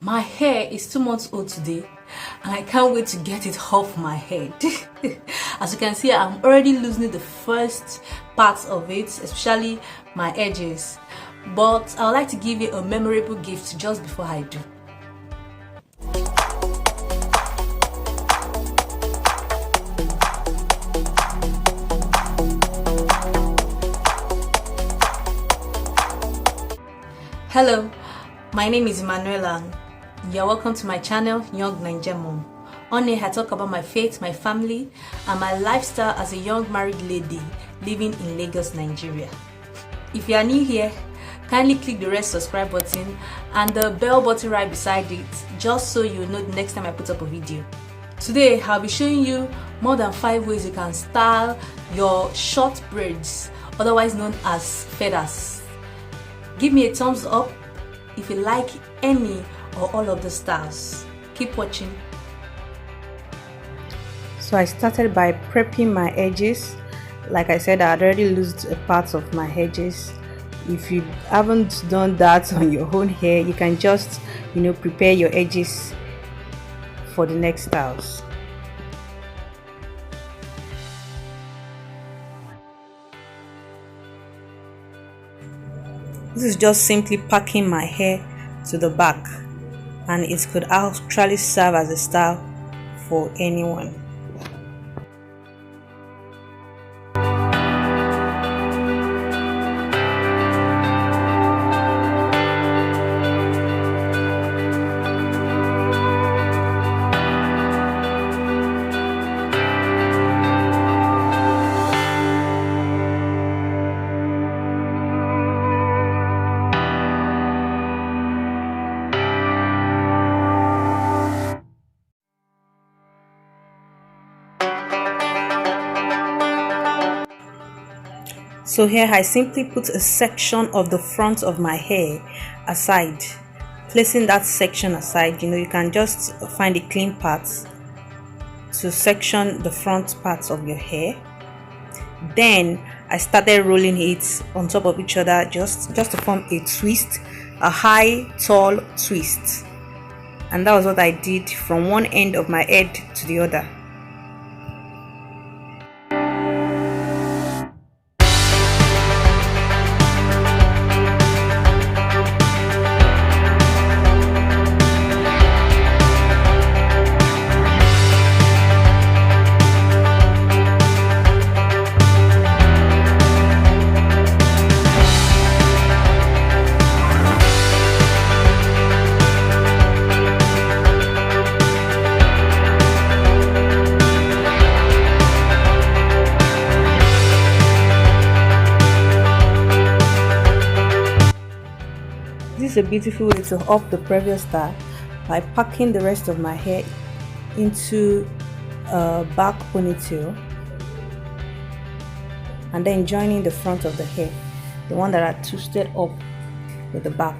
My hair is 2 months old today and I can't wait to get it off my head. As you can see, I'm already losing the first parts of it, especially my edges. But I would like to give you a memorable gift just before I do. Hello, my name is Emmanuella. You're welcome to my channel, Youngnaijamum. On here I talk about my faith, my family, and my lifestyle as a young married lady living in Lagos, Nigeria. If you are new here, kindly click the red subscribe button and the bell button right beside it, just so you know the next time I put up a video. Today I'll be showing you more than 5 ways you can style your short braids, otherwise known as feathers. Give me a thumbs up if you like any or all of the styles. Keep watching. So I started by prepping my edges. Like I said, I had already loosed a part of my edges. If you haven't done that on your own hair, you can just prepare your edges for the next styles. This is just simply packing my hair to the back, and it could actually serve as a style for anyone. So here I simply put a section of the front of my hair aside. Placing that section aside, you can just find a clean part to section the front parts of your hair. Then I started rolling it on top of each other just to form a twist, a high tall twist. And that was what I did from one end of my head to the other. This is a beautiful way to up the previous style by packing the rest of my hair into a back ponytail and then joining the front of the hair, the one that I twisted up with the back.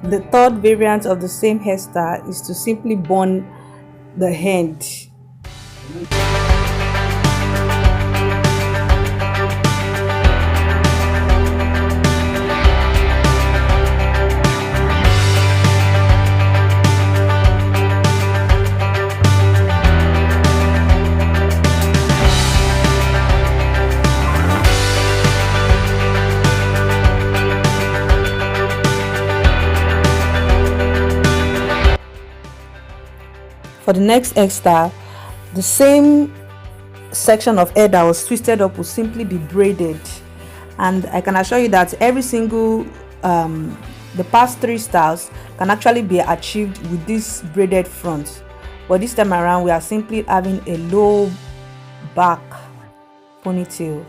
The third variant of the same hairstyle is to simply bun the head. For the next hairstyle, the same section of hair that was twisted up will simply be braided, and I can assure you that every single the past 3 styles can actually be achieved with this braided front, but this time around we are simply having a low back ponytail,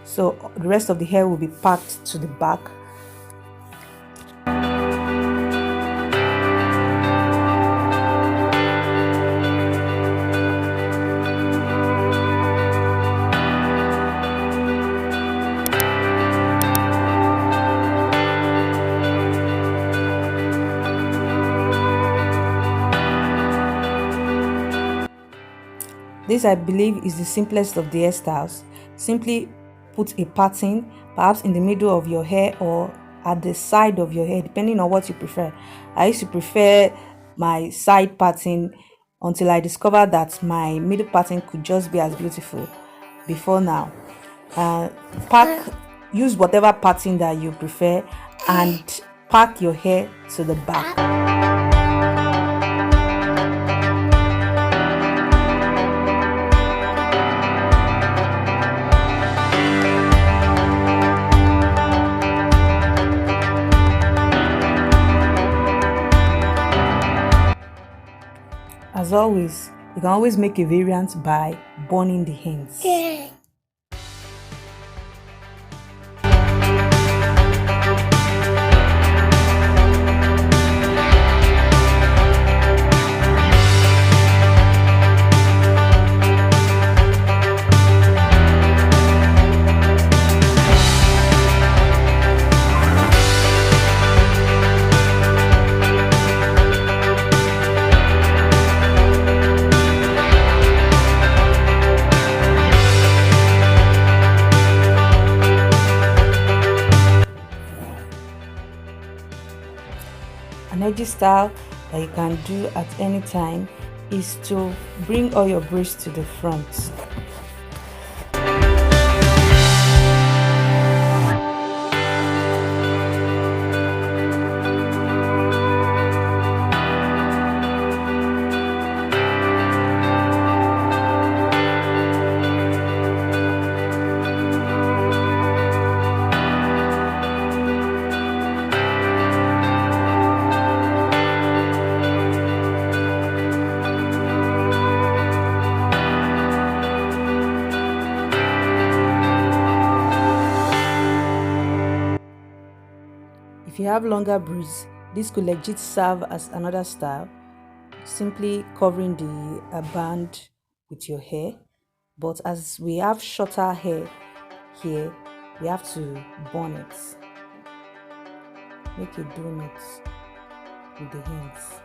so the rest of the hair will be packed to the back. This, I believe, is the simplest of the hairstyles. Simply put a pattern, perhaps in the middle of your hair or at the side of your hair, depending on what you prefer. I used to prefer my side pattern until I discovered that my middle pattern could just be as beautiful before now. Use whatever pattern that you prefer and pack your hair to the back. As always, you can always make a variant by burning the ends. An edgy style that you can do at any time is to bring all your braids to the front. If you have longer braids, this could legit serve as another style, simply covering the band with your hair. But as we have shorter hair here, we have to bun it. Make a donut with the ends.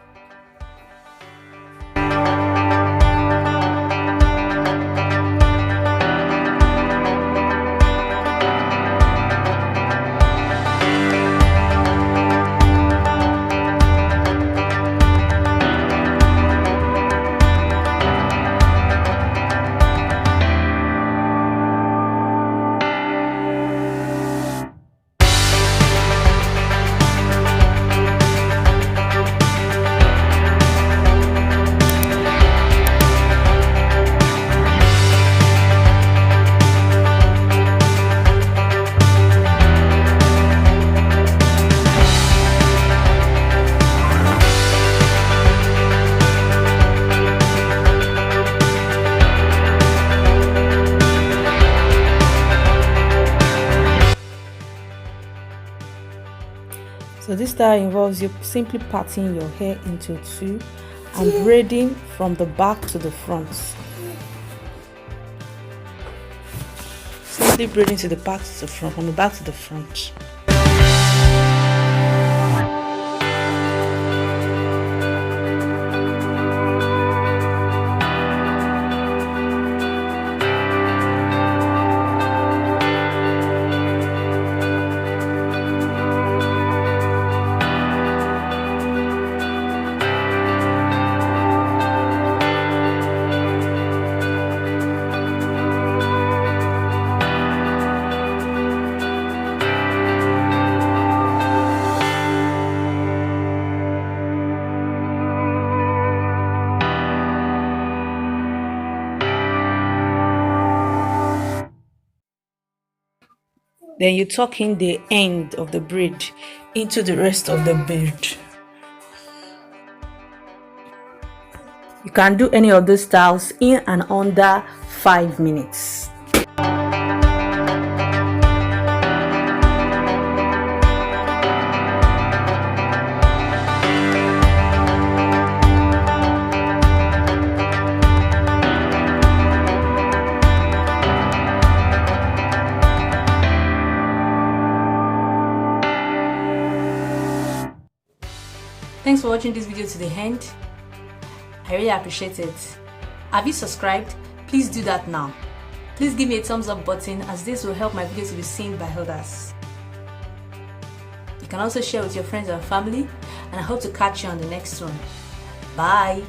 So this style involves you simply parting your hair into 2 and braiding from the back to the front. Simply braiding to the back to the front, from the back to the front. Then you tuck in the end of the braid into the rest of the beard. You can do any of those styles in and under 5 minutes. Thanks for watching this video to the end. I really appreciate it. Have you subscribed? Please do that now. Please give me a thumbs up button, as this will help my video to be seen by others. You can also share with your friends and family, and I hope to catch you on the next one. Bye.